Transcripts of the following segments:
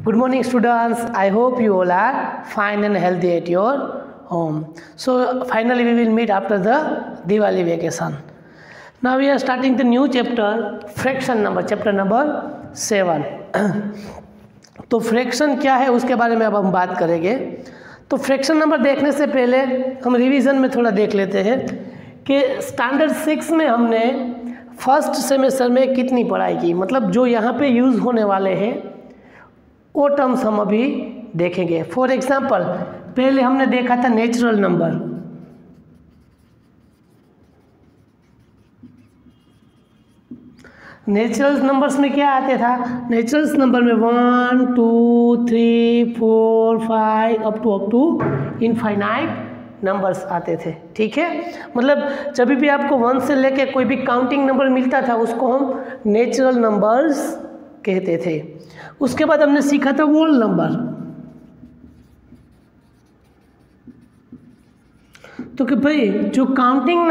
Good morning students, I hope you all are fine and healthy at your home. So finally we will meet after the Diwali vacation. Now we are starting the new chapter, fraction number, chapter number 7. तो fraction क्या है उसके बारे में अब हम बात करेंगे. तो फ्रैक्शन नंबर देखने से पहले हम रिवीजन में थोड़ा देख लेते हैं कि स्टैंडर्ड 6 में हमने फर्स्ट सेमेस्टर में कितनी पढ़ाई की, मतलब जो यहाँ पे यूज़ होने वाले हैं वो टर्म्स हम अभी देखेंगे. फॉर एग्जांपल पहले हमने देखा था नेचुरल नंबर. नेचुरल नंबर्स में क्या आते था, नेचुरल नंबर में 1 2 3 4 5 अप टू इनफाइनाइट नंबर्स आते थे. ठीक है, मतलब जब भी आपको 1 से लेके कोई भी काउंटिंग नंबर मिलता था उसको हम नेचुरल नंबर्स कहते थे. उसके बाद हमने सीखा था होल नंबर. तो कि भाई जो काउंटिंग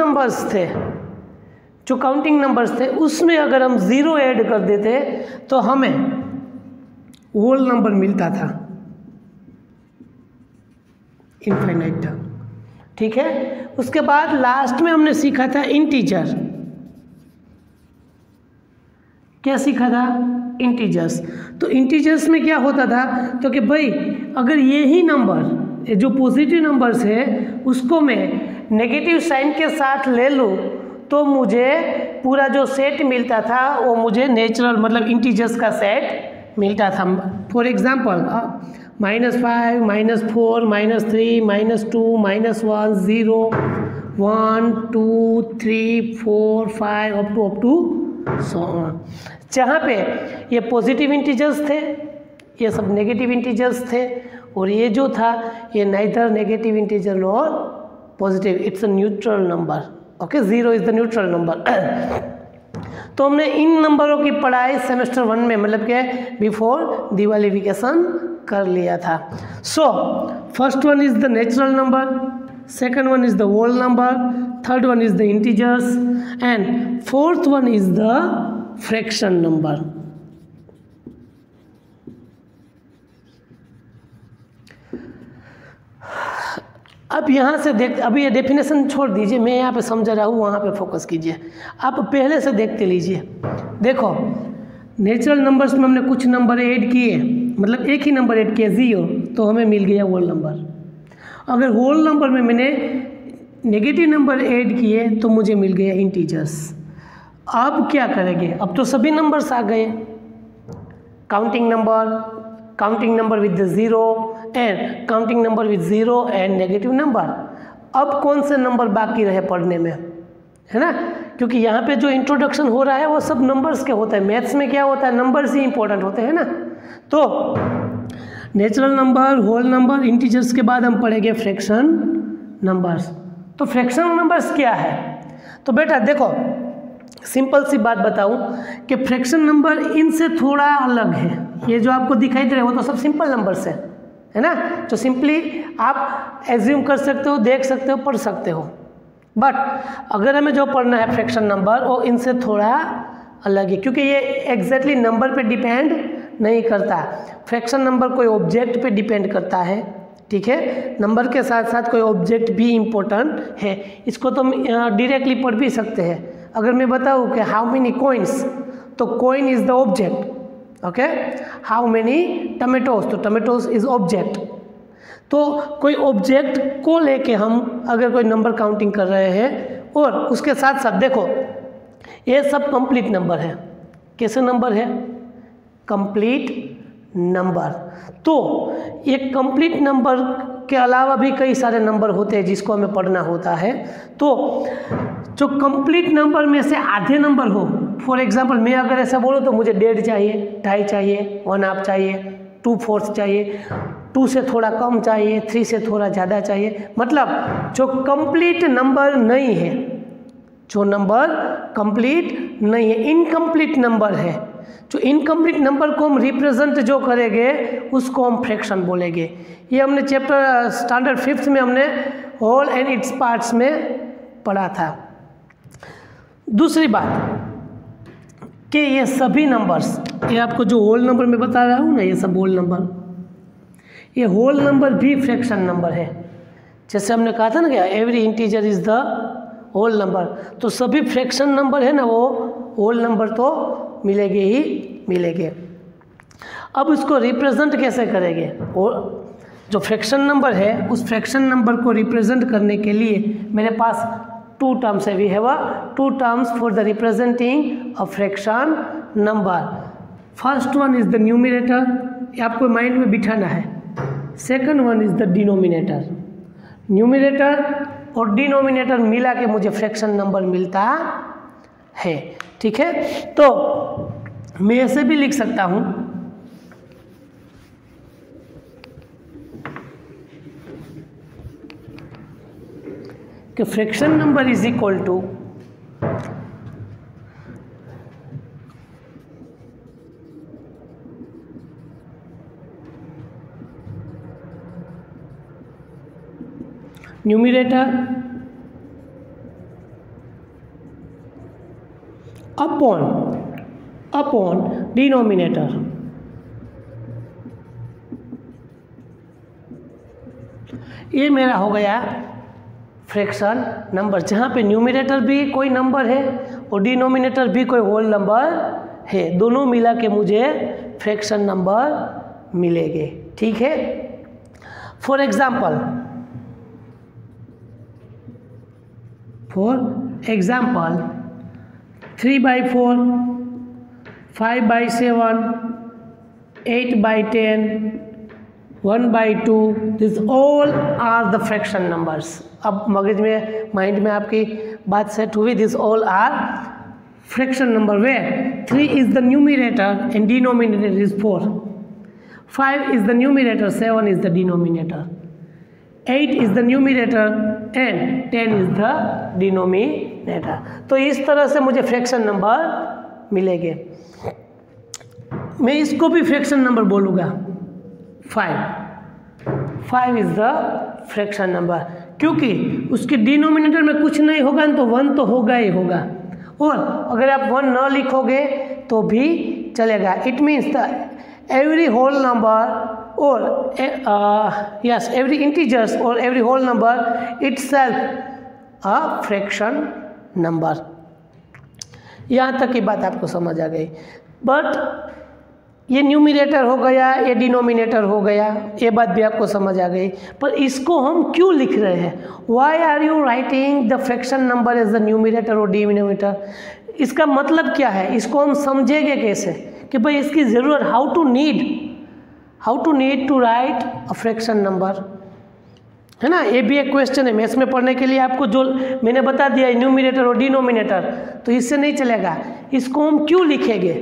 नंबर्स थे उसमें अगर हम 0 ऐड कर देते तो हमें होल नंबर मिलता था इनफाइनाइट तक. ठीक है, उसके बाद लास्ट में हमने सीखा था इंटीजर. क्या सीखा था, इंटीजर्स. तो इंटीजर्स में क्या होता था, तो कि भाई अगर ये ही नंबर जो पॉजिटिव नंबर्स है उसको मैं नेगेटिव साइन के साथ ले लूँ तो मुझे पूरा जो सेट मिलता था वो मुझे नेचुरल मतलब इंटीजर्स का सेट मिलता था. For example -5 -4 -3 -2 -1 0 1 2 3 4 5 up to so on. जहाँ पे ये पॉजिटिव इंटीजर्स थे, ये सब नेगेटिव इंटीजर्स थे, और ये जो था ये neither negative integer nor positive, it's a neutral number. Okay, 0 is the neutral number. तो हमने इन नंबरों की पढ़ाई सेमेस्टर 1 में मतलब के बिफोर दिवाली वेकेशन कर लिया था. So first one is the natural number, second one is the whole number, third one is the integers, and fourth one is the fraction number. अब यहाँ से देख, अभी ये डेफिनेशन छोड़ दीजिए, मैं यहाँ पे समझा रहा हूँ, वहाँ पे फोकस कीजिए. आप पहले से देखते लीजिए. देखो नेचुरल नंबर्स में हमने कुछ नंबर ऐड किए, मतलब एक ही नंबर ऐड किया 0, तो हमें मिल गया होल नंबर. अगर होल नंबर में मैंने नेगेटिव नंबर ऐड किए तो मुझे मिल गया इंटीजर्स. अब क्या करेंगे, अब तो सभी नंबर्स आ गए, counting number with 0 and counting number with 0 and negative number. अब कौन से नंबर बाकी रहे पढ़ने में, है ना, क्योंकि यहाँ पे जो इंट्रोडक्शन हो रहा है वो सब नंबर्स के होता है. मैथ्स में क्या होता है, नंबर्स ही इंपॉर्टेंट होते हैं ना. तो natural number, whole number, integers के बाद हम पढ़ेंगे फ्रैक्शन नंबर्स. तो फ्रैक्शन नंबर्स क्या है, तो बेटा देखो सिंपल सी बात बताऊं कि फ्रैक्शन नंबर इनसे थोड़ा अलग है. ये जो आपको दिखाई दे रहा है वो तो सब सिंपल नंबर्स है ना, जो सिंपली आप एज्यूम कर सकते हो, देख सकते हो, पढ़ सकते हो. बट अगर हमें जो पढ़ना है फ्रैक्शन नंबर वो इनसे थोड़ा अलग है, क्योंकि ये एग्जैक्टली नंबर पे डिपेंड नहीं करता. फ्रैक्शन नंबर कोई ऑब्जेक्ट पे डिपेंड करता है. ठीक है, नंबर के साथ साथ कोई ऑब्जेक्ट भी इम्पोर्टेंट है. इसको तो हम डायरेक्टली पढ़ भी सकते हैं. अगर मैं बताऊँ कि हाउ मेनी कॉइन्स, तो coin is the object. Okay, how many tomatoes, तो टमेटोज इज़ ऑब्जेक्ट. तो कोई ऑब्जेक्ट को लेके हम अगर कोई नंबर काउंटिंग कर रहे हैं, और उसके साथ साथ देखो ये सब कंप्लीट नंबर है. कैसे नंबर है, कंप्लीट नंबर. तो ये कंप्लीट नंबर के अलावा भी कई सारे नंबर होते हैं जिसको हमें पढ़ना होता है. तो जो कंप्लीट नंबर में से आधे नंबर हो, फॉर एग्जांपल मैं अगर ऐसा बोलूँ तो मुझे 1.5 चाहिए, 2.5 चाहिए, 1/2 चाहिए, 2/4 चाहिए, 2 से थोड़ा कम चाहिए, 3 से थोड़ा ज़्यादा चाहिए. मतलब जो कंप्लीट नंबर नहीं है, जो नंबर कंप्लीट नहीं है, इनकम्प्लीट नंबर है. जो इनकम्प्लीट नंबर को हम रिप्रेजेंट जो करेंगे उसको हम फ्रैक्शन बोलेंगे. ये हमने चैप्टर स्टैंडर्ड 5 में हमने होल एंड इट्स पार्ट्स में पढ़ा था. दूसरी बात कि ये सभी नंबर्स, ये आपको जो होल नंबर मैं बता रहा हूँ ना, ये सब होल नंबर, ये होल नंबर भी फ्रैक्शन नंबर है। जैसे हमने कहा था ना कि every integer is the whole number, तो सभी फ्रैक्शन नंबर है ना वो होल नंबर तो मिलेंगे ही मिलेंगे। अब इसको रिप्रेजेंट कैसे करेंगे? और जो फ्रैक्शन नंबर है उस फ्रैक्शन नंबर को रिप्रेजेंट करने के लिए मेरे पास टू टर्म्स है। We have two terms for the representing a fraction number. First one is the numerator, ये आपको माइंड में बिठाना है। Second one is the denominator. Numerator और डिनोमिनेटर मिला के मुझे फ्रैक्शन नंबर मिलता है। ठीक है, तो मैं ऐसे भी लिख सकता हूँ कि fraction number is equal to numerator upon denominator. ये मेरा हो गया फ्रैक्शन नंबर, जहाँ पे न्यूमरेटर भी कोई नंबर है और डिनोमिनेटर भी कोई होल नंबर है, दोनों मिला के मुझे फ्रैक्शन नंबर मिलेंगे। ठीक है, for example 3/4, 5/7, 8/10, 1/2, this all are the fraction numbers. अब मगज में माइंड में आपकी बात सेट हुई, this all are fraction number where 3 is the numerator and denominator is 4, 5 is the numerator, 7 is the denominator, 8 is the numerator and 10 is the denominator. तो इस तरह से मुझे फ्रैक्शन नंबर मिलेंगे। मैं इसको भी फ्रैक्शन नंबर बोलूँगा 5 इज द फ्रैक्शन नंबर, क्योंकि उसके डिनोमिनेटर में कुछ नहीं होगा तो 1 तो होगा ही होगा, और अगर आप 1 न लिखोगे तो भी चलेगा। It means the every whole number or yes, every integers or every whole number itself a fraction number। यहाँ तक की बात आपको समझ आ गई। बट ये न्यूमरेटर हो गया, ये डिनोमिनेटर हो गया, ये बात भी आपको समझ आ गई, पर इसको हम क्यों लिख रहे हैं? Why are you writing the fraction number as the numerator और डिनोमिनेटर? इसका मतलब क्या है? इसको हम समझेंगे कैसे कि भाई इसकी ज़रूरत, how to need to write a fraction number, है ना। ये भी एक क्वेश्चन है मैथ्स में पढ़ने के लिए। आपको जो मैंने बता दिया न्यूमरेटर और डिनोमिनेटर, तो इससे नहीं चलेगा। इसको हम क्यों लिखेंगे,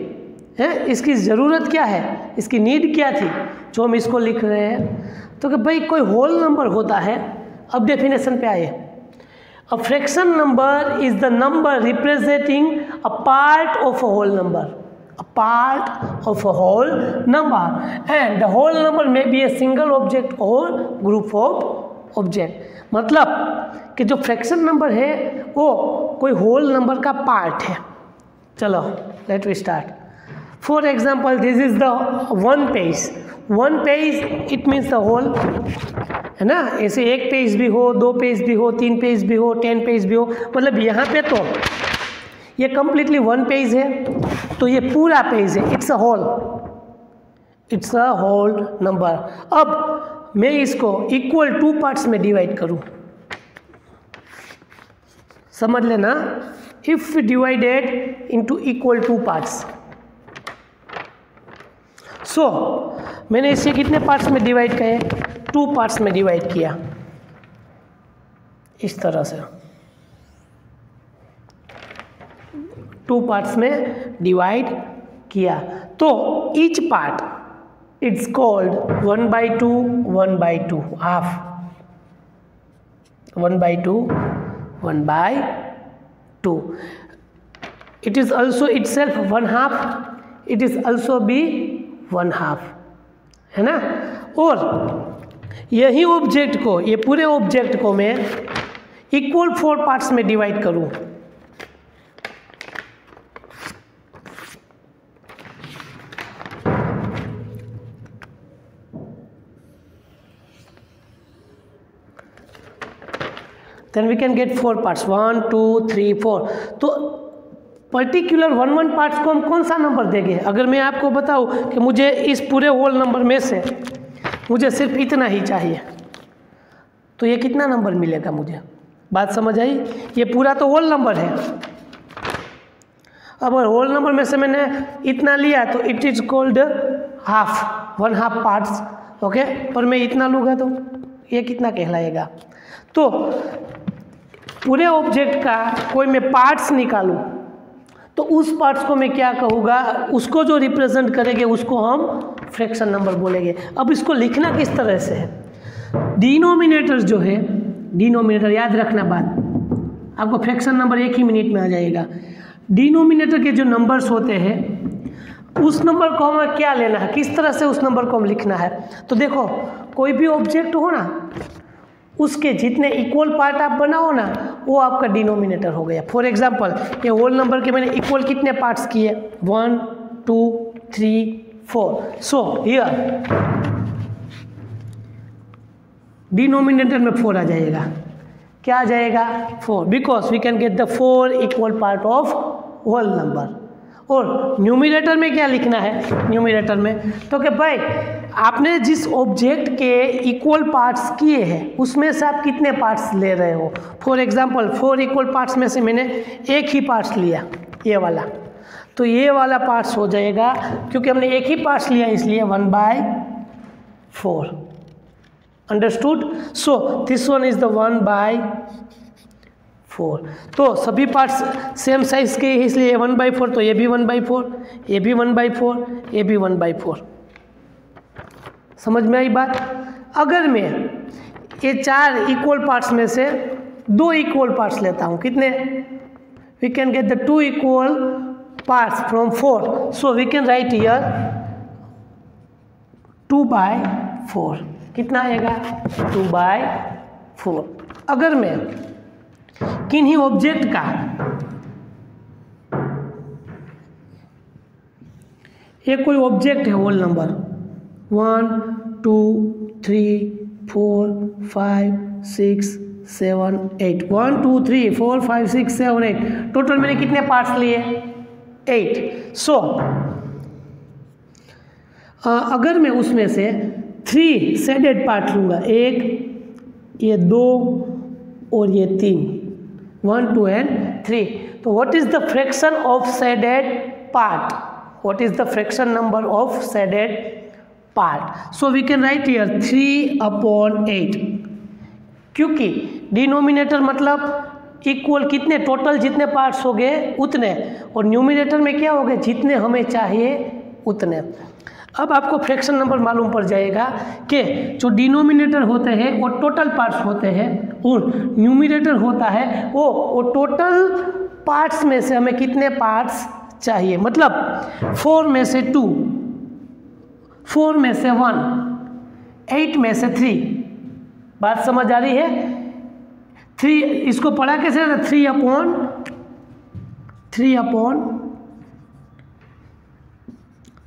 हैं? इसकी ज़रूरत क्या है, इसकी नीड क्या थी जो हम इसको लिख रहे हैं? तो कि भाई कोई होल नंबर होता है। अब डेफिनेशन पे आए। A fraction number is the number representing a part of a whole number, a part of a whole number, and the whole number may be a single object or group of object। मतलब कि जो fraction number है वो कोई whole number का part है। चलो let we start. For example this is the one page, it means the whole, है ना। ऐसे एक पेज भी हो, 2 पेज भी हो, 3 पेज भी हो, 10 पेज भी हो, मतलब यहाँ पे तो ये कंप्लीटली 1 पेज है, तो ये पूरा पेज है। It's a whole number. अब मैं इसको इक्वल 2 पार्ट्स में डिवाइड करूं, समझ लेना। If divided into equal 2 parts, so मैंने इसे कितने पार्ट्स में डिवाइड किए? 2 पार्ट्स में डिवाइड किया, इस तरह से 2 पार्ट्स में डिवाइड किया। तो each part it's called 1/2, 1/2, half, 1/2, 1/2। It is also itself 1/2, it is also be 1/2, है ना। और यही ऑब्जेक्ट को, ये पूरे ऑब्जेक्ट को मैं इक्वल 4 पार्ट्स में डिवाइड करूं, then we can get 4 parts 1 2 3 4। तो पर्टिकुलर 1 पार्ट्स को हम कौन सा नंबर देंगे? अगर मैं आपको बताऊं कि मुझे इस पूरे होल नंबर में से मुझे सिर्फ इतना ही चाहिए, तो ये कितना नंबर मिलेगा मुझे? बात समझ आई? ये पूरा तो होल नंबर है। अब अगर होल नंबर में से मैंने इतना लिया तो it is called half, 1/2 parts. Okay, पर मैं इतना लूँगा तो ये कितना कहलाएगा? तो पूरे ऑब्जेक्ट का कोई मैं पार्ट्स निकालूं तो उस पार्ट्स को मैं क्या कहूँगा? उसको जो रिप्रेजेंट करेंगे उसको हम फ्रैक्शन नंबर बोलेंगे। अब इसको लिखना किस तरह से है? डिनोमिनेटर जो है, डिनोमिनेटर याद रखना बात, आपको फ्रैक्शन नंबर एक ही मिनट में आ जाएगा। डिनोमिनेटर के जो नंबर्स होते हैं उस नंबर को हमें क्या लेना है, किस तरह से उस नंबर को हम लिखना है? तो देखो, कोई भी ऑब्जेक्ट हो ना, उसके जितने इक्वल पार्ट आप बनाओ ना, वो आपका डिनोमिनेटर हो गया। फॉर एग्जांपल, ये होल नंबर के मैंने इक्वल कितने पार्ट्स किए? 1 2 3 4। सो हियर डिनोमिनेटर में 4 आ जाएगा। क्या आ जाएगा? 4, because we can get the 4 equal part of whole number. और न्यूमिनेटर में क्या लिखना है? न्यूमिनेटर में तो कि भाई आपने जिस ऑब्जेक्ट के इक्वल पार्ट्स किए हैं उसमें से आप कितने पार्ट्स ले रहे हो। फॉर एग्जांपल 4 इक्वल पार्ट्स में से मैंने एक ही पार्ट्स लिया, ये वाला, तो ये वाला पार्ट्स हो जाएगा, क्योंकि हमने एक ही पार्ट्स लिया इसलिए 1/4। Understood? So this one is the 1/4। तो सभी पार्ट्स सेम साइज के इसलिए 1/4, तो ये भी 1/4, ये भी 1/4, ये भी 1/4। समझ में आई बात? अगर मैं ये 4 इक्वल पार्ट्स में से 2 इक्वल पार्ट्स लेता हूँ, कितने? We can get the 2 equal parts from 4, so we can write here 2/4। कितना आएगा? 2/4। अगर मैं किन्हीं ऑब्जेक्ट का ये कोई ऑब्जेक्ट है होल नंबर 1 2 3 4 5 6 7 8, 1 2 3 4 5 6 7 8, टोटल मैंने कितने पार्ट्स लिए? 8। सो अगर मैं उसमें से 3 शेडेड पार्ट लूँगा, 1, ये 2 और ये 3, 1 2 and 3, तो what is the fraction of shaded part? What is the fraction number of shaded part? So we can write here 3/8, क्योंकि डिनोमिनेटर मतलब इक्वल कितने, टोटल जितने पार्ट्स हो गए उतने, और न्यूमिनेटर में क्या हो गए? जितने हमें चाहिए उतने। अब आपको फ्रैक्शन नंबर मालूम पड़ जाएगा कि जो डिनोमिनेटर होते हैं वो टोटल पार्ट्स होते हैं, और न्यूमिनेटर होता है वो टोटल पार्ट्स में से हमें कितने पार्ट्स चाहिए। मतलब 4 में से 2, 4 में से 1, 8 में से 3। बात समझ आ रही है? 3 इसको पढ़ा कैसे?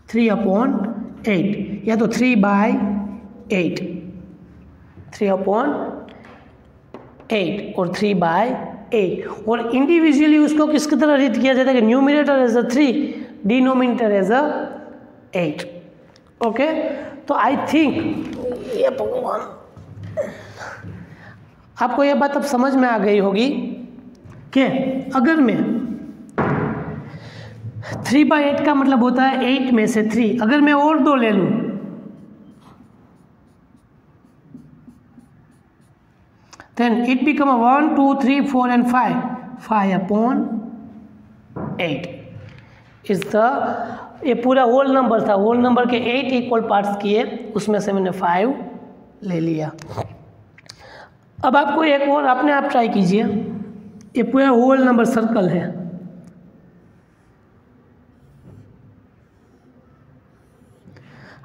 3/8 या तो 3/8, 3/8 और 3/8। और इंडिविजुअली उसको किसकी तरह रीड किया जाता है? Numerator as a 3, denominator as a 8। Okay, तो आई थिंक ये भगवान आपको ये बात अब समझ में आ गई होगी कि अगर मैं 3/8 का मतलब होता है 8 में से 3, अगर मैं और 2 ले लूँ then it become a 1 2 3 4 and 5, 5/8 is the, ये पूरा होल नंबर था, होल नंबर के 8 इक्वल पार्ट्स किए, उसमें से मैंने 5 ले लिया। अब आपको एक और अपने आप ट्राई कीजिए, ये पूरा होल नंबर सर्कल है,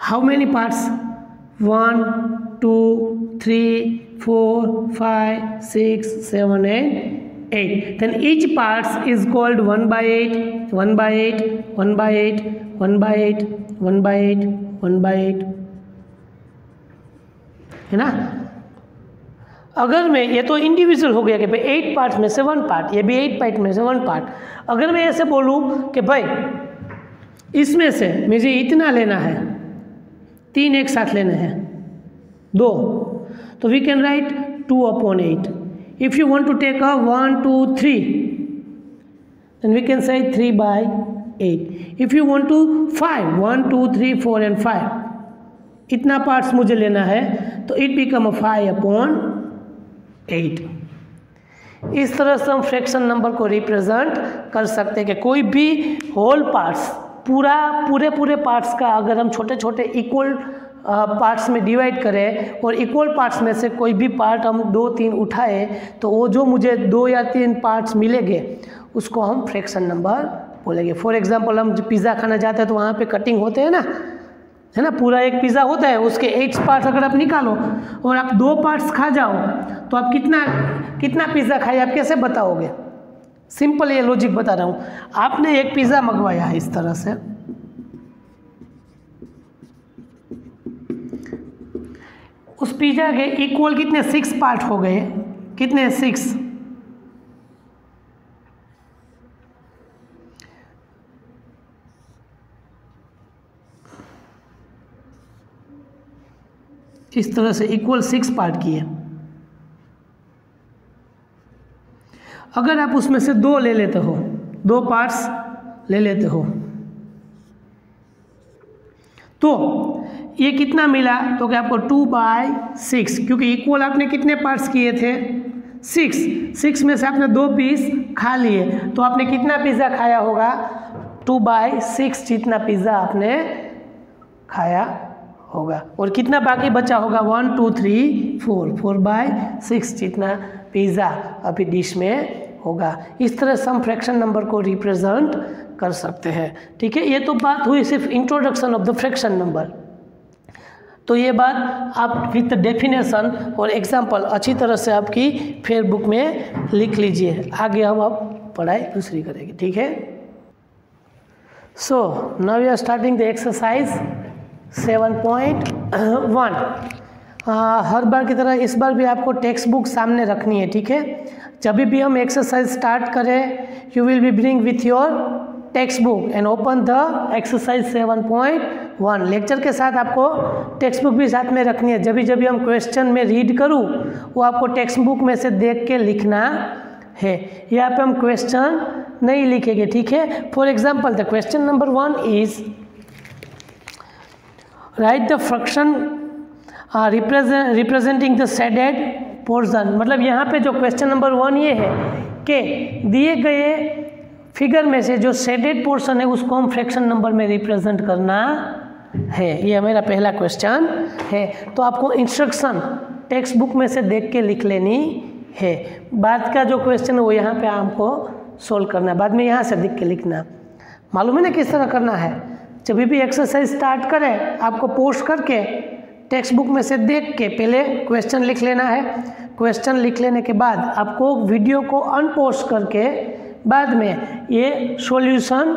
how many parts? 1 2 3 4 5 6 7 and 8, then each parts is called 1/8, 1/8, 1/8, 1/8, 1/8, 1/8, है ना? अगर मैं, ये तो इंडिविजुअल हो गया कि भाई 8 पार्ट में से 1 पार्ट, ये भी 8 पार्ट में से 1 पार्ट। अगर मैं ऐसे बोलूँ कि भाई इसमें से मुझे इतना लेना है, 3 एक साथ लेने हैं, 2, तो we can write 2/8। If you want to take a 1 2 3 then we can say 3/8। if you want to 5 1 2 3 4 and 5, इतना पार्ट्स मुझे लेना है, तो इट बिकम 5/8। इस तरह से हम फ्रैक्शन नंबर को रिप्रेजेंट कर सकते हैं कि कोई भी होल पार्ट्स, पूरे पार्ट्स का अगर हम छोटे छोटे इक्वल पार्ट्स में डिवाइड करें और इक्वल पार्ट्स में से कोई भी पार्ट हम 2 3 उठाए, तो वो जो मुझे 2 या 3 पार्ट्स मिलेंगे उसको हम फ्रैक्शन नंबर बोलेंगे। फॉर एग्जांपल हम जो पिज़्ज़ा खाना जाते हैं तो वहाँ पे कटिंग होते हैं ना, है ना, पूरा एक पिज़्ज़ा होता है, उसके 8 पार्ट्स अगर आप निकालो और आप 2 पार्ट्स खा जाओ तो आप कितना पिज़्ज़ा खाए आप कैसे बताओगे? सिंपल ये लॉजिक बता रहा हूँ। आपने एक पिज़्ज़ा मंगवाया है इस तरह से, उस पिज़्ज़ा के इक्वल कितने 6 पार्ट हो गए, कितने 6, इस तरह से इक्वल 6 पार्ट किए। अगर आप उसमें से 2 ले लेते हो, 2 पार्ट्स ले लेते हो, तो ये कितना मिला? तो क्या आपको 2/6, क्योंकि इक्वल आपने कितने पार्ट्स किए थे? 6 में से आपने 2 पीस खा लिए, तो आपने कितना पिज़्ज़ा खाया होगा? 2/6 जितना पिज़्ज़ा आपने खाया होगा। और कितना बाकी बचा होगा? 1 2 3 4, 4/6 जितना पिज़्ज़ा अभी डिश में होगा। इस तरह से हम फ्रैक्शन नंबर को रिप्रेजेंट कर सकते हैं। ठीक है, ये तो बात हुई सिर्फ introduction of the fraction number. तो ये बात आप विथ डेफिनेशन और एग्जाम्पल अच्छी तरह से आपकी फेयर बुक में लिख लीजिए। आगे हम अब पढ़ाई दूसरी करेंगे। ठीक है, so now we are starting the exercise 7.1। हर बार की तरह इस बार भी आपको टेक्स्ट बुक सामने रखनी है। ठीक है, जब भी हम एक्सरसाइज स्टार्ट करें, you will be bring with your text book and open the exercise 7.1। Lecture के साथ आपको टेक्स्ट बुक भी साथ में रखनी है। जब भी हम क्वेश्चन में रीड करूँ, वो आपको टेक्स्ट बुक में से देख के लिखना है। यहाँ पे हम क्वेश्चन नहीं लिखेंगे। ठीक है, for example the question number 1 is right the fraction representing the shaded portion. मतलब यहाँ पे जो क्वेश्चन नंबर 1 ये है कि दिए गए फिगर में से जो शेडेड पोर्शन है उसको हम फ्रैक्शन नंबर में रिप्रेजेंट करना है। ये मेरा पहला क्वेश्चन है। तो आपको इंस्ट्रक्शन टेक्स्ट बुक में से देख के लिख लेनी है। बाद का जो क्वेश्चन है वो यहाँ पे आपको सोल्व करना है, बाद में यहाँ से देख के लिखना। मालूम है ना किस तरह करना है? जब भी एक्सरसाइज स्टार्ट करें, आपको पोस्ट करके टेक्स्ट बुक में से देख के पहले क्वेश्चन लिख लेना है। क्वेश्चन लिख लेने के बाद आपको वीडियो को अनपोस्ट करके बाद में ये सॉल्यूशन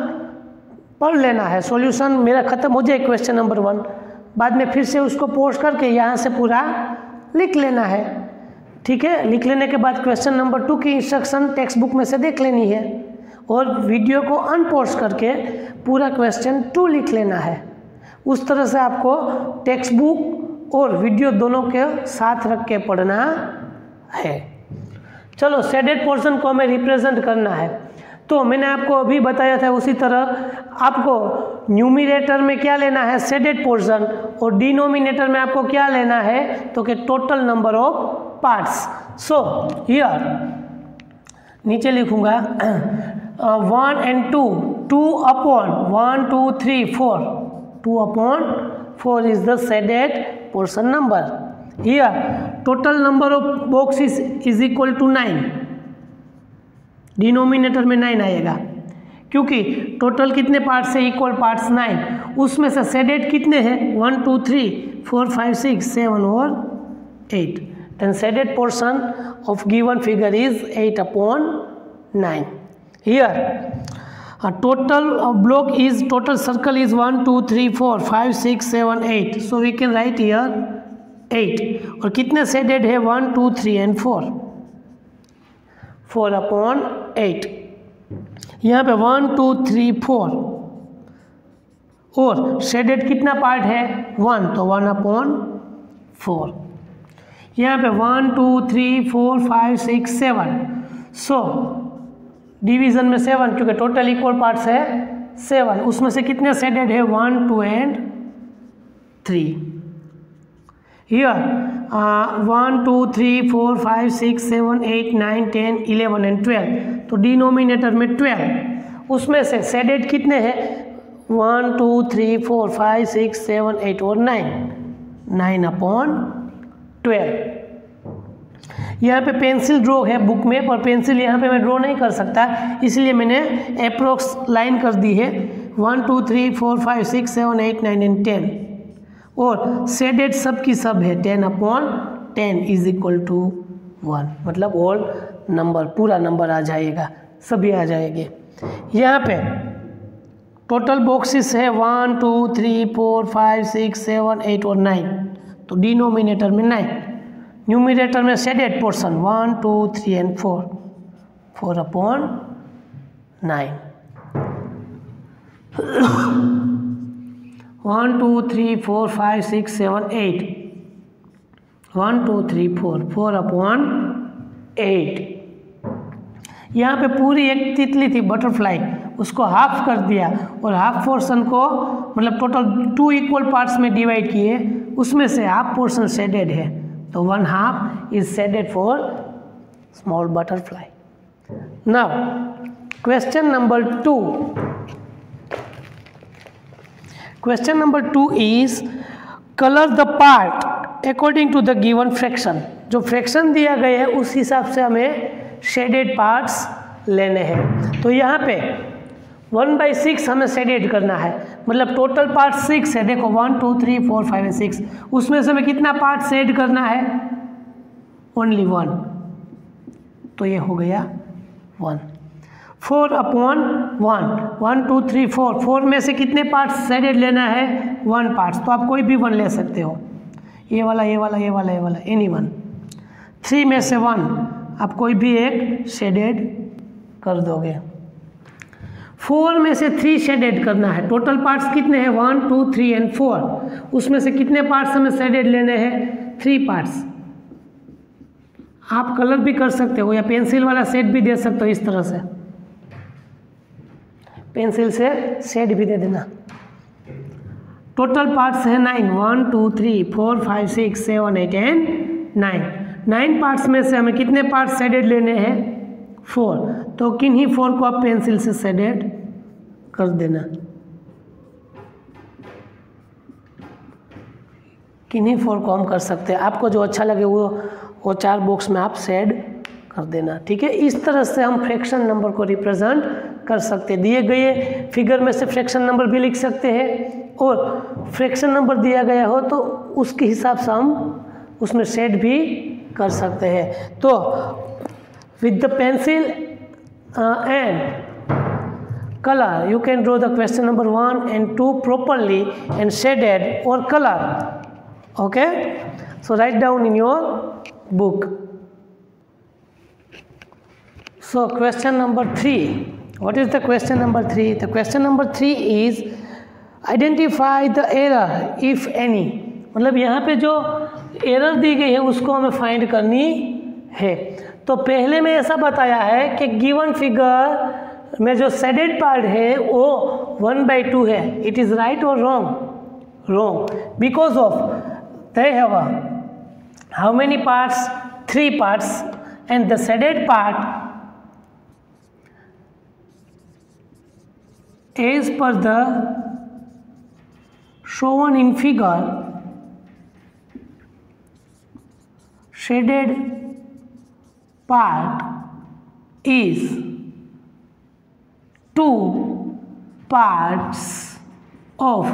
पढ़ लेना है। सॉल्यूशन मेरा ख़त्म हो जाए क्वेश्चन नंबर 1, बाद में फिर से उसको पोस्ट करके यहाँ से पूरा लिख लेना है। ठीक है, लिख लेने के बाद क्वेश्चन नंबर 2 की इंस्ट्रक्शन टेक्स्ट बुक में से देख लेनी है और वीडियो को अनपोस्ट करके पूरा क्वेश्चन 2 लिख लेना है। उस तरह से आपको टेक्स्ट बुक और वीडियो दोनों के साथ रख के पढ़ना है। चलो, शेडेड पोर्शन को हमें रिप्रेजेंट करना है। तो मैंने आपको अभी बताया था उसी तरह आपको न्यूमिनेटर में क्या लेना है? Shaded portion. और डिनोमिनेटर में आपको क्या लेना है? तो कि total number of parts. So here नीचे लिखूंगा 1 and 2, 2/1 2 3 4, 2/4 is the shaded portion number. Here total number of boxes is equal to 9. Denominator में 9 आएगा क्योंकि टोटल कितने पार्ट्स है? Equal parts 9। उसमें से शेडेड कितने हैं? 1 2 3 4 5 6 7 और 8। Then shaded portion of given figure is 8/9। Here total block is, total circle is 1 2 3 4 5 6 7 8. So we can write here 8 और कितने शेडेड है 1 2 3 एंड 4, 4/8। यहाँ पे 1 2 3 4 और शेडेड कितना पार्ट है 1, तो 1/4। यहाँ पे 1 2 3 4 5 6 7, सो डिवीजन में 7 क्योंकि टोटल इक्वल पार्ट्स है 7, उसमें से कितने शेडेड है 1 2 एंड 3। हियर 1 2 3 4 5 6 7 8 9 10 11 एंड 12, तो डिनोमिनेटर में 12, उसमें से शेडेड कितने हैं 1 2 3 4 5 6 7 8 और 9/12। यहाँ पे पेंसिल ड्रॉ है बुक में, पर पेंसिल यहाँ पे मैं ड्रॉ नहीं कर सकता, इसलिए मैंने अप्रोक्स लाइन कर दी है 1 2 3 4 5 6 7 8 9 एंड 10 और शेडेड सब की सब है 10/10 इज इक्वल टू 1, मतलब ऑल नंबर पूरा नंबर आ जाएगा, सभी आ जाएंगे। यहाँ पे टोटल बॉक्सेस है 1 2 3 4 5 6 7 8 और 9, तो डिनोमिनेटर में 9, न्यूमिनेटर में शेडेड पोर्शन 1 2 3 एंड 4, 4/9। 1 2 3 4 5 6 7 8, 1 2 3 4, 4/8। यहाँ पे पूरी एक तितली थी बटरफ्लाई, उसको हाफ कर दिया और हाफ पोर्शन को मतलब टोटल 2 इक्वल पार्ट्स में डिवाइड किए, उसमें से हाफ पोर्शन शेडेड है, तो 1/2 is shaded for small butterfly. Now question number 2। Question number 2 is colour the part according to the given fraction. जो फ्रैक्शन दिया गया है उस हिसाब से हमें शेडेड पार्ट्स लेने हैं। तो यहाँ पे 1/6 हमें शेडेड करना है, मतलब टोटल पार्ट 6 है, देखो 1 2 3 4 5 एंड 6, उसमें से हमें कितना पार्ट शेड करना है ओनली 1, तो ये हो गया 1। 4/1, 1 2 3 4, 4 में से कितने पार्ट्स शेडेड लेना है 1 पार्ट्स, तो आप कोई भी 1 ले सकते हो, ये वाला ये वाला ये वाला ये वाला एनी 1। 3 में से 1 आप कोई भी एक शेडेड कर दोगे। 4 में से 3 शेडेड करना है, टोटल पार्ट्स कितने हैं 1 2 3 एंड 4, उसमें से कितने पार्ट्स हमें शेडेड लेने हैं 3 पार्ट्स। आप कलर भी कर सकते हो या पेंसिल वाला शेड भी दे सकते हो, इस तरह से पेंसिल से शेड भी दे देना। टोटल पार्ट्स है 9, 1 2 3 4 5 6 7 8 एंड 9। 9 पार्ट्स में से हमें कितने पार्ट्स शेडेड लेने हैं 4, तो किन्हीं 4 को आप पेंसिल से शेडेड कर देना, किन्हीं 4 को हम कर सकते हैं, आपको जो अच्छा लगे वो 4 बॉक्स में आप शेड कर देना, ठीक है। इस तरह से हम फ्रैक्शन नंबर को रिप्रेजेंट कर सकते हैं। दिए गए फिगर में से फ्रैक्शन नंबर भी लिख सकते हैं, और फ्रैक्शन नंबर दिया गया हो तो उसके हिसाब से हम उसमें शेड भी कर सकते हैं। तो with the pencil and color you can draw the question number 1 and 2 properly and shaded or color. Okay, so write down in your book. So question number 3, what is the question number 3? The question number 3 is identify the error if any, मतलब यहाँ पे जो error दी गई है उसको हमें find करनी है। तो पहले में ऐसा बताया है कि गिवन फिगर में जो शेडेड पार्ट है वो 1/2 है। इट इज़ राइट और wrong? Wrong, because of they have how many parts? 3 parts, and the shaded part as per the shown in figure, shaded part is 2 parts of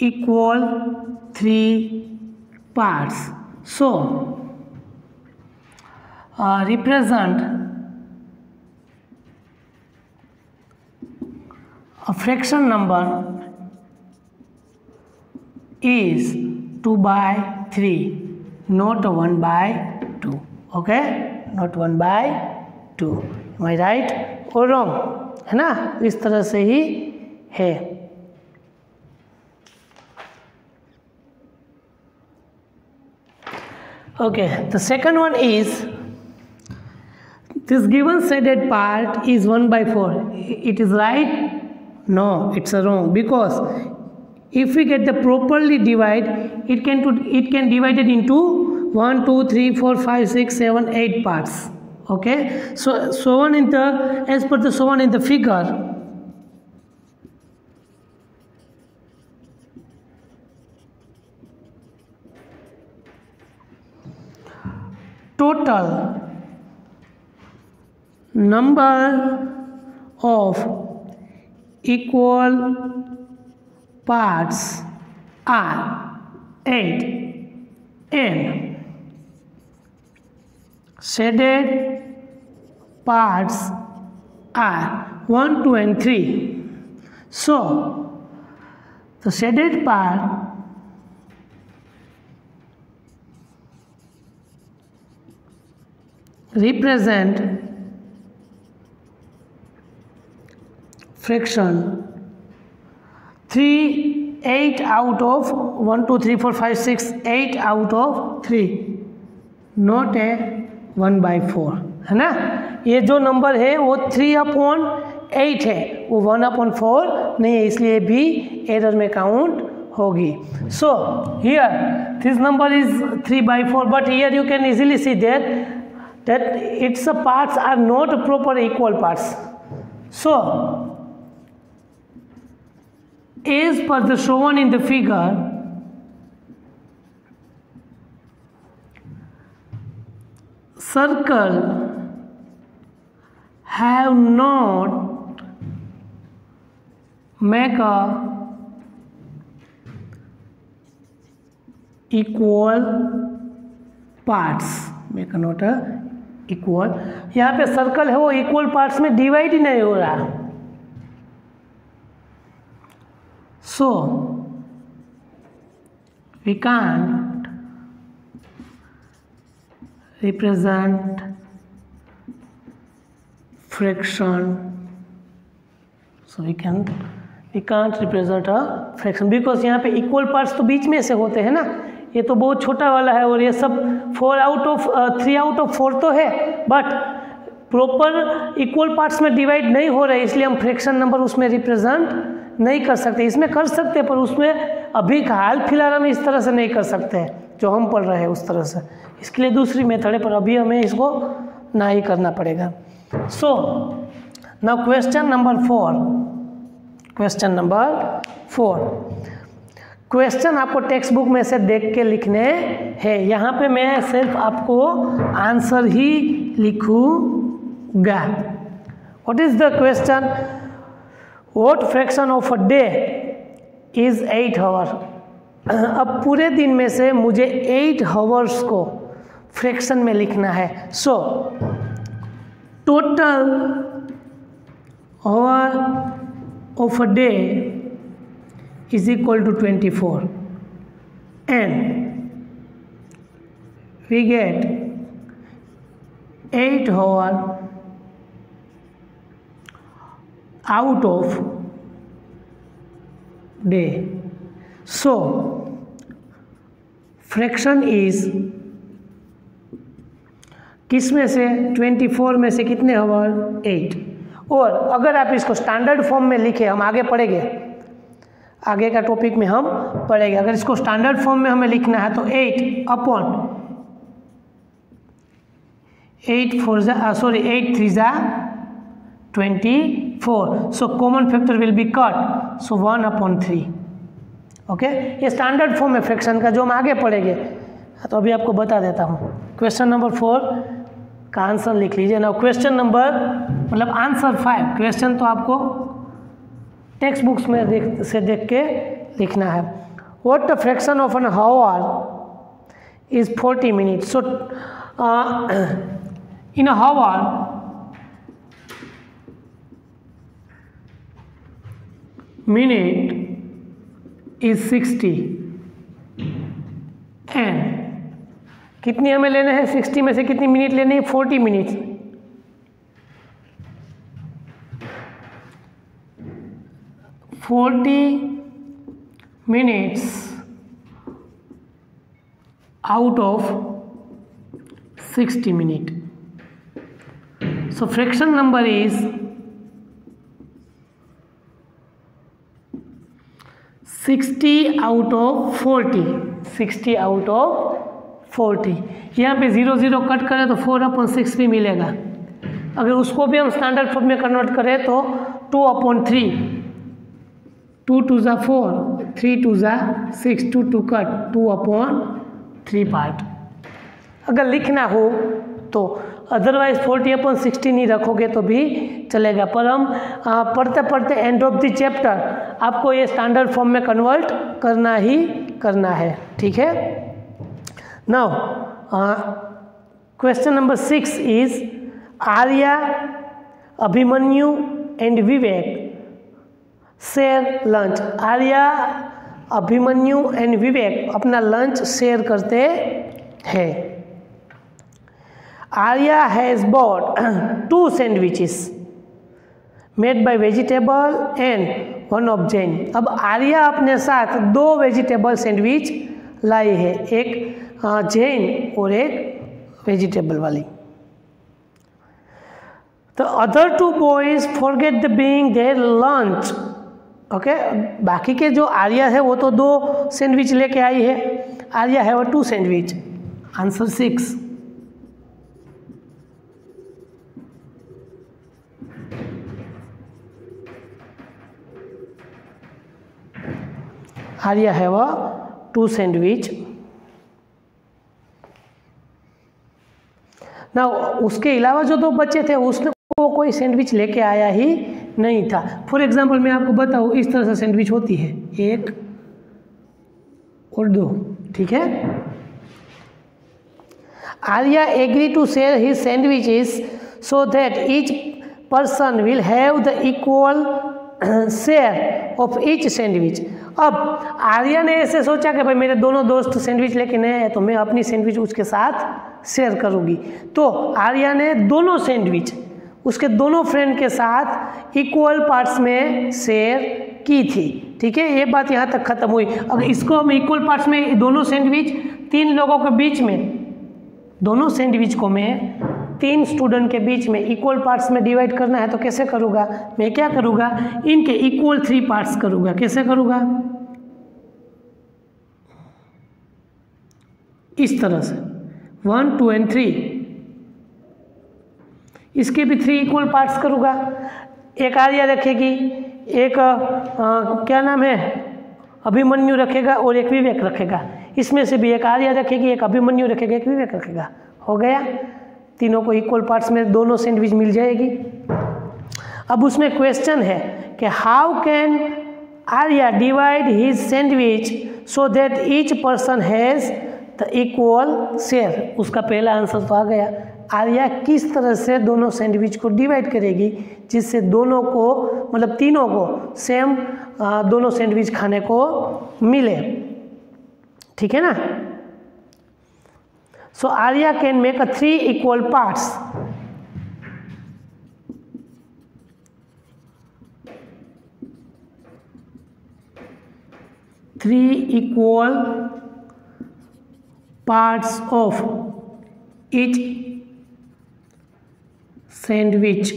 equal 3 parts. So represent a fraction number is 2/3, not 1/2. Okay, not 1/2. Am I right or wrong? है ना, इस तरह से ही है. Okay, the second one is this given shaded part is 1/4. It is right? No, it's wrong, because if we get the properly divide, it can divide it into 1, 2, 3, 4, 5, 6, 7, 8 parts. Okay, so on in the, as per the so on in the figure, total number of equal parts are 8 and shaded parts are 1, 2 and 3. So the shaded part represent fraction 3, 8 out of 1, 2, 3, 4, 5, 6, 8 out of 3, not a 1/4, है ना. ये जो number है वो 3/8 है, वो 1/4 नहीं है, इसलिए भी एरर में काउंट होगी. So here this number is 3/4, but here you can easily see that its parts are not proper equal parts. So as per the shown in the figure, circle have not make a equal parts. make a not a equal. यहाँ पे circle है वो equal parts में divide ही नहीं हो रहा. So we can't represent fraction. So we can't represent a fraction because यहाँ पे इक्वल पार्ट्स तो बीच में से होते हैं ना. ये तो बहुत छोटा वाला है और ये सब 3 आउट ऑफ 4 तो है, बट प्रॉपर इक्वल पार्ट्स में डिवाइड नहीं हो रहा है, इसलिए हम फ्रैक्शन नंबर उसमें रिप्रेजेंट नहीं कर सकते. इसमें कर सकते पर उसमें अभी हाल फिलहाल हम इस तरह से नहीं कर सकते जो हम पढ़ रहे हैं उस तरह से. इसके लिए दूसरी मेथड है, पर अभी हमें इसको ना ही करना पड़ेगा. So now question number 4. Question आपको टेक्स्ट बुक में से देख के लिखने हैं. यहाँ पे मैं सिर्फ आपको आंसर ही लिखूँगा. What is the question? What fraction of a day is 8 hour. अब पूरे दिन में से मुझे 8 आवर्स को फ्रैक्शन में लिखना है. So total hour of a day is equal to 24 and we get 8 hours out of day. So fraction is किस में से 24 में से कितने आवर? 8. और अगर आप इसको स्टैंडर्ड फॉर्म में लिखे, हम आगे पढ़ेंगे, आगे का टॉपिक में हम पढ़ेंगे. अगर इसको स्टैंडर्ड फॉर्म में हमें लिखना है तो 8 अपॉन 8 3 जा 24. So common factor will be cut, so 1/3. Okay, ये स्टैंडर्ड फॉर्म है फ्रैक्शन का जो हम आगे पढ़ेंगे. तो अभी आपको बता देता हूँ. क्वेश्चन नंबर 4 का आंसर लिख लीजिए ना. क्वेश्चन नंबर मतलब आंसर 5. क्वेश्चन तो आपको टेक्स्ट बुक्स में देख के लिखना है. What the fraction of an hour is 40 minutes. So in a hour minute is 60 and कितनी हमें लेने हैं, 60 में से कितनी मिनट लेने हैं, 40 minute. 40 minutes out of 60 minutes. So fraction number is 60 out of 40. 60 out of 40। यहाँ पे 0 0 कट करें तो 4/6 भी मिलेगा। अगर उसको भी हम स्टैंडर्ड फॉर्म में कन्वर्ट करें तो 2/3। 2 2 ज़ा 4, 3 2 ज़ा 6, 2 2 कट 2/3 पार्ट। अगर लिखना हो तो अदरवाइज 40/60 नहीं रखोगे तो भी चलेगा, पर हम पढ़ते पढ़ते एंड ऑफ द चैप्टर आपको ये स्टैंडर्ड फॉर्म में कन्वर्ट करना ही करना है, ठीक है। Now question number 6 is Arya, Abhimanyu and Vivek share lunch. Arya, Abhimanyu and Vivek अपना लंच शेयर करते हैं। Arya has bought 2 sandwiches made by vegetable and 1 of jam. अब आर्या अपने साथ 2 वेजिटेबल सैंडविच लाई है, एक जैन और एक वेजिटेबल वाली। The other 2 boys forget the being there lunch. Okay, बाकी के जो आर्या है वो तो 2 सैंडविच लेके आई है, आर्या है वो 2 सैंडविच। आंसर 6। आर्या है वो 2 सैंडविच। ना उसके अलावा जो 2 बच्चे थे उसने वो कोई सैंडविच लेके आया ही नहीं था। फॉर एग्जांपल मैं आपको बताऊँ, इस तरह से सैंडविच होती है, 1 और 2, ठीक है। Arya agree to share his sandwiches so that each person will have the equal share of each sandwich. अब आर्या ने ऐसे सोचा कि भाई मेरे दोनों दोस्त सैंडविच लेके नए हैं तो मैं अपनी सैंडविच उसके साथ शेयर करूँगी। तो आर्या ने दोनों सैंडविच उसके दोनों फ्रेंड के साथ इक्वल पार्ट्स में शेयर की थी, ठीक है। ये बात यहाँ तक ख़त्म हुई। अगर इसको हम इक्वल पार्ट्स में दोनों सैंडविच 3 लोगों के बीच में, दोनों सैंडविच को मैं 3 स्टूडेंट के बीच में इक्वल पार्ट्स में डिवाइड करना है तो कैसे करूँगा, मैं क्या करूँगा, इनके इक्वल 3 पार्ट्स करूँगा। कैसे करूँगा, इस तरह से 1 2 एंड 3। इसके भी 3 इक्वल पार्ट्स करूँगा। एक आर्या रखेगी, एक क्या नाम है, अभिमन्यु रखेगा और एक विवेक रखेगा। इसमें से भी एक आर्या रखेगी, एक अभिमन्यु रखेगा, एक विवेक रखेगा। हो गया, तीनों को इक्वल पार्ट्स में दोनों सैंडविच मिल जाएगी। अब उसमें क्वेश्चन है कि how can Arya divide his sandwich so that each person has the equal share. उसका पहला आंसर तो आ गया। आर्या किस तरह से दोनों सैंडविच को डिवाइड करेगी जिससे दोनों को, मतलब तीनों को सेम दोनों सैंडविच खाने को मिले, ठीक है ना। So Arya can make 3 equal parts. Three equal parts of each sandwich.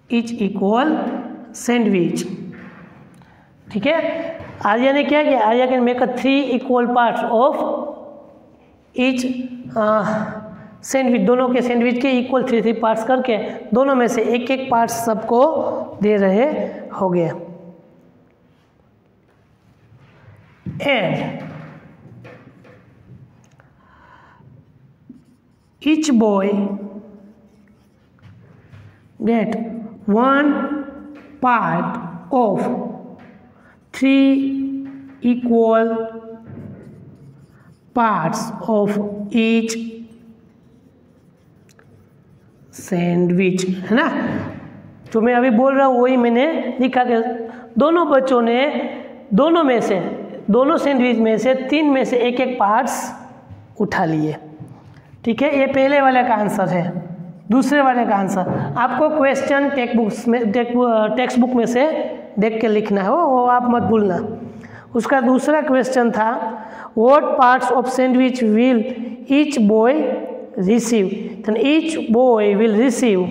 Each equal sandwich. ठीक है, आर्या ने क्या किया, Arya can make 3 equal parts of each sandwich. दोनों के सैंडविच के इक्वल 3 पार्ट्स करके दोनों में से एक एक पार्ट्स सबको दे रहे हो गए। And each boy get 1 part of 3 equal parts of each sandwich, है ना। जो मैं अभी बोल रहा हूँ वही मैंने लिखा कि दोनों बच्चों ने दोनों में से दोनों सैंडविच में से 3 में से एक एक पार्ट्स उठा लिए। ठीक है, ये पहले वाले का आंसर है। दूसरे वाले का आंसर आपको क्वेश्चन टेक्स्ट बुक में से देख के लिखना है, वो आप मत भूलना। उसका दूसरा क्वेश्चन था what parts of sandwich will each boy receive. then each boy will receive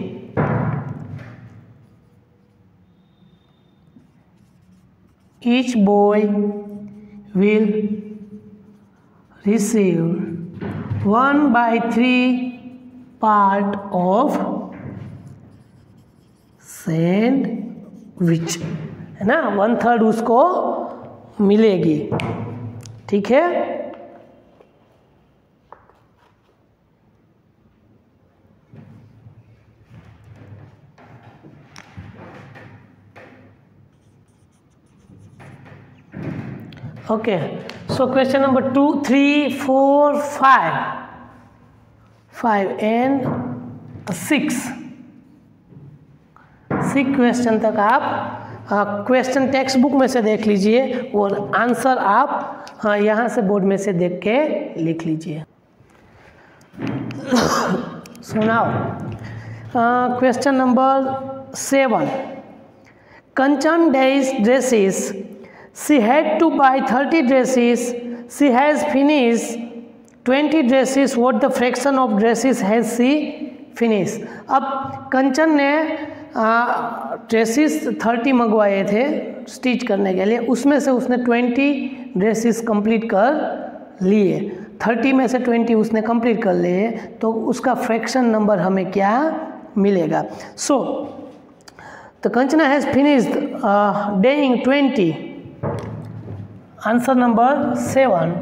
each boy will receive 1/3 part of sandwich, है ना, 1/3 उसको मिलेगी। ठीक है, okay. So question number 2, 3, 4, 5 and 6 question तक आप क्वेश्चन टेक्स्ट बुक में से देख लीजिए और आंसर आप यहाँ से बोर्ड में से देख के लिख लीजिए। सुनाओ question number 7, Kanchan days dresses, she had to buy 30 dresses, she has finished 20 dresses, what the fraction of dresses has she finished। अब कंचन ने ड्रेसेस 30 मंगवाए थे स्टिच करने के लिए, उसमें से उसने 20 ड्रेसेस कंप्लीट कर लिए। 30 में से 20 उसने कंप्लीट कर लिए, तो उसका फ्रैक्शन नंबर हमें क्या मिलेगा। So the Kanchana has finished डेइंग 20, answer number 7।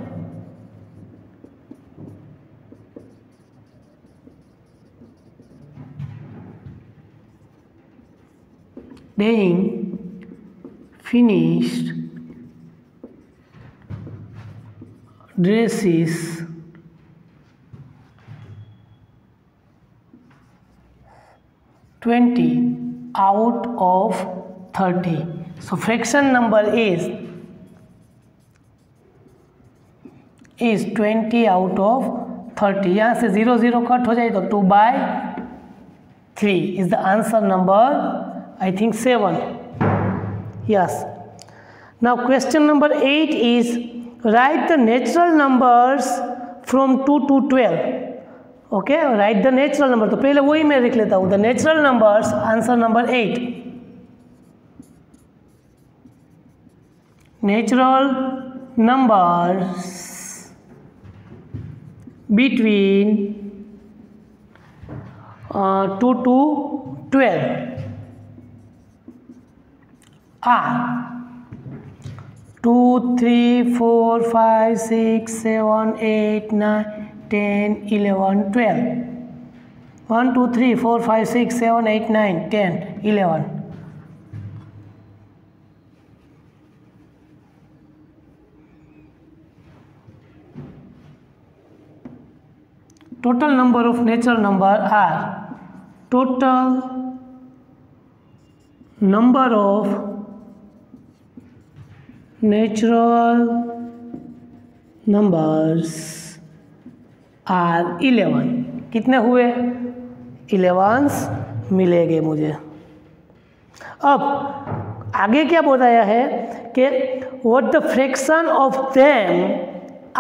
डेइंग finished dresses 20 out of 30। So fraction number is 20 out of 30। यहाँ से 0 0 कट हो जाए तो 2/3 is the answer number, I think 7। Yes। Now question number 8 is write the natural numbers from 2 to 12। Okay, right the natural number, तो पहले वही मैं लिख लेता हूँ, the natural numbers, answer number 8। Natural numbers between 2 to 12 are 2, 3, 4, 5, 6, 7, 8, 9, 10, 11, 12। 1, 2, 3, 4, 5, 6, 7, 8, 9, 10, 11। Total number of natural number are total number of natural numbers are 11। कितने हुए? 11 मिलेंगे मुझे। अब आगे क्या बताया है कि what the fraction of them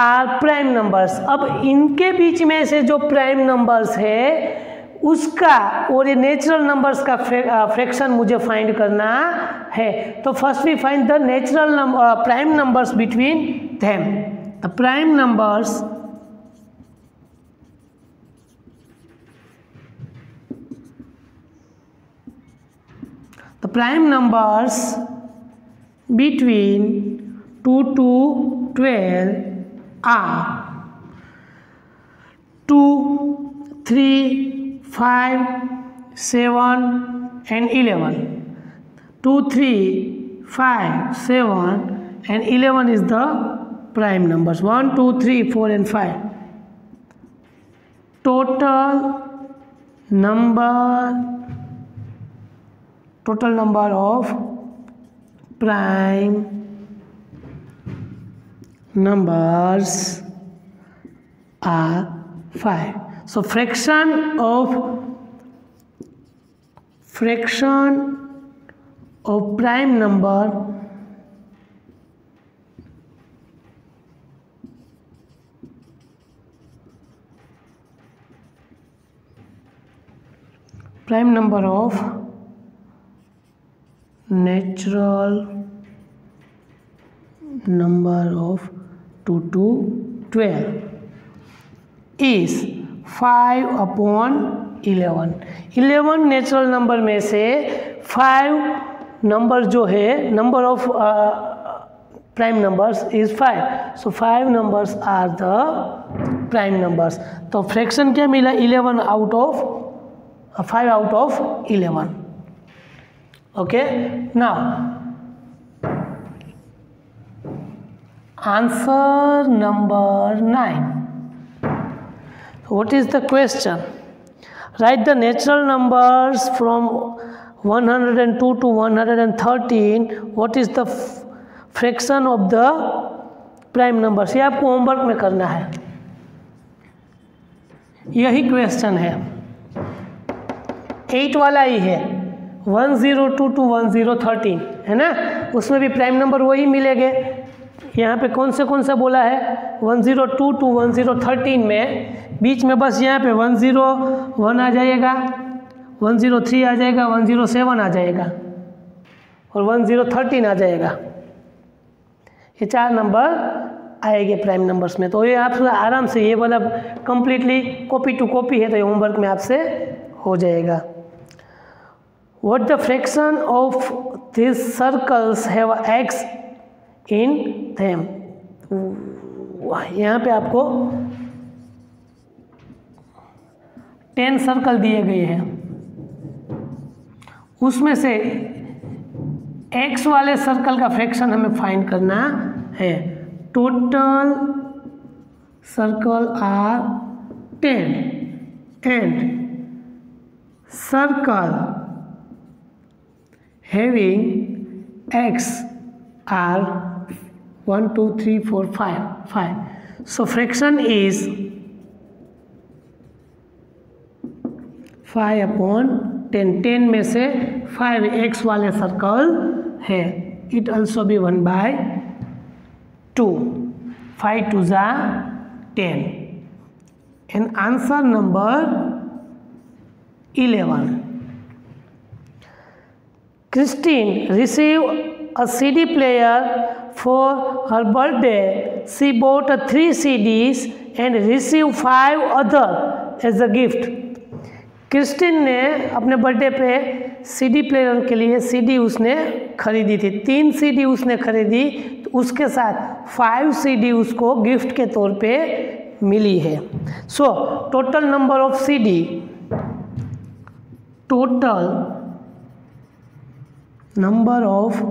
are prime numbers. अब इनके बीच में से जो प्राइम नंबर्स है उसका और ये नेचुरल नंबर्स का फ्रैक्शन मुझे फाइंड करना है। तो first we find the natural prime numbers between them. The prime numbers between 2 to 12 are 2, 3, 5, 7 and 11। 2, 3, 5, 7 and 11 is the prime numbers। 1, 2, 3, 4 and 5। total number of prime numbers are 5. So fraction of prime number of natural number of 2 to 12 is 5/11. 11 natural number में से 5 number जो है, number of prime numbers is 5. So 5 numbers are the prime numbers. तो fraction क्या मिला? 5 out of 11. Okay, now answer number 9. What is the question? Write the natural numbers from 102 to 113. What is the fraction of the prime numbers? ये आपको homework में करना है. यही question है, 8 वाला ही है. 102 to 1013 है ना, उसमें भी प्राइम नंबर वही मिलेंगे. यहाँ पे कौन सा बोला है? 102 to 1013 में बीच में बस यहाँ पे 101 आ जाएगा, 103 आ जाएगा, 107 आ जाएगा और 1013 आ जाएगा. ये 4 नंबर आएंगे प्राइम नंबर्स में. तो ये आप आराम से, ये वाला कंप्लीटली कॉपी टू कॉपी है, तो ये होमवर्क में आपसे हो जाएगा. What the fraction of these circles have x in them? यहाँ पे आपको 10 सर्कल दिए गए हैं, उसमें से x वाले सर्कल का फ्रैक्शन हमें फाइंड करना है. Total circle are 10 and circle having x are 1 2 3 4 5. So fraction is 5/10. 10 में से 5 x वाले सर्कल है. इट ऑल्सो भी 1/2. 5 2 जा 10. And answer number 11. Christine received a CD player for her birthday. She bought 3 CDs and received 5 other as a gift. Christine ने अपने birthday पे CD player के लिए CD उसने खरीदी थी. 3 CD उसने खरीदी, तो उसके साथ 5 CD उसको गिफ्ट के तौर पे मिली है. So total number of CD, total number of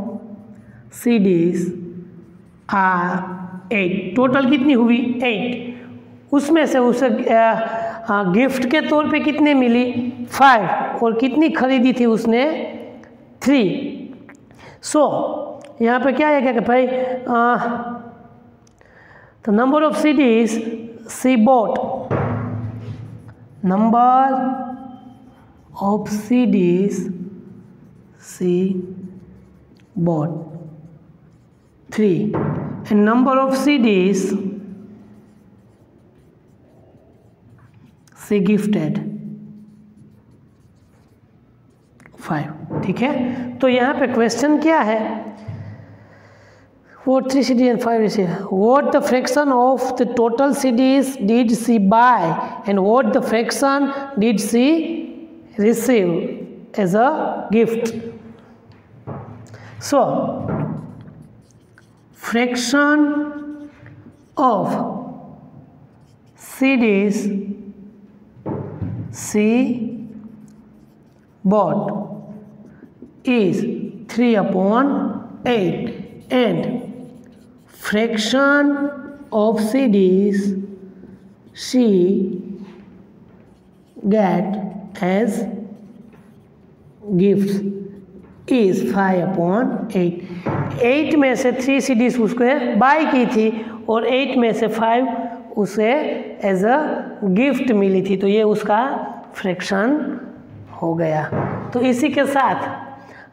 CDs are 8. Total कितनी हुई? 8. उसमें से उसे गिफ्ट के तौर पे कितने मिली? 5. और कितनी खरीदी थी उसने? 3. सो यहाँ पे क्या है क्या भाई, तो number of CDs she bought, number of CDs she bought 3 and number of CDs she gifted 5. ठीक है, तो यहाँ पे क्वेश्चन क्या है? What 3 CD and 5 received? What the fraction of the total CDs did she buy and what the fraction did she receive as a gift? So fraction of CDs she bought is 3/8 and fraction of CDs she get as gifts is 5/8. 8 में से 3 CDs उसको bye की थी और 8 में से 5 उसे as a gift मिली थी, तो ये उसका फ्रैक्शन हो गया। तो इसी के साथ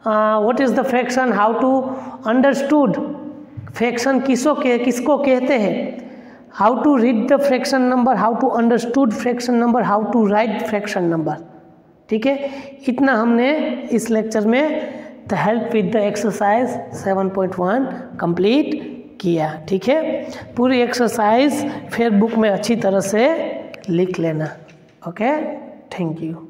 what is the fraction, how to understood, fraction किसको कहते हैं, how to read the fraction number, how to understood fraction number, how to write fraction number. ठीक है, इतना हमने इस लेक्चर में the help with the exercise 7.1 complete किया। ठीक है, पूरी एक्सरसाइज फिर बुक में अच्छी तरह से लिख लेना। Okay, thank you.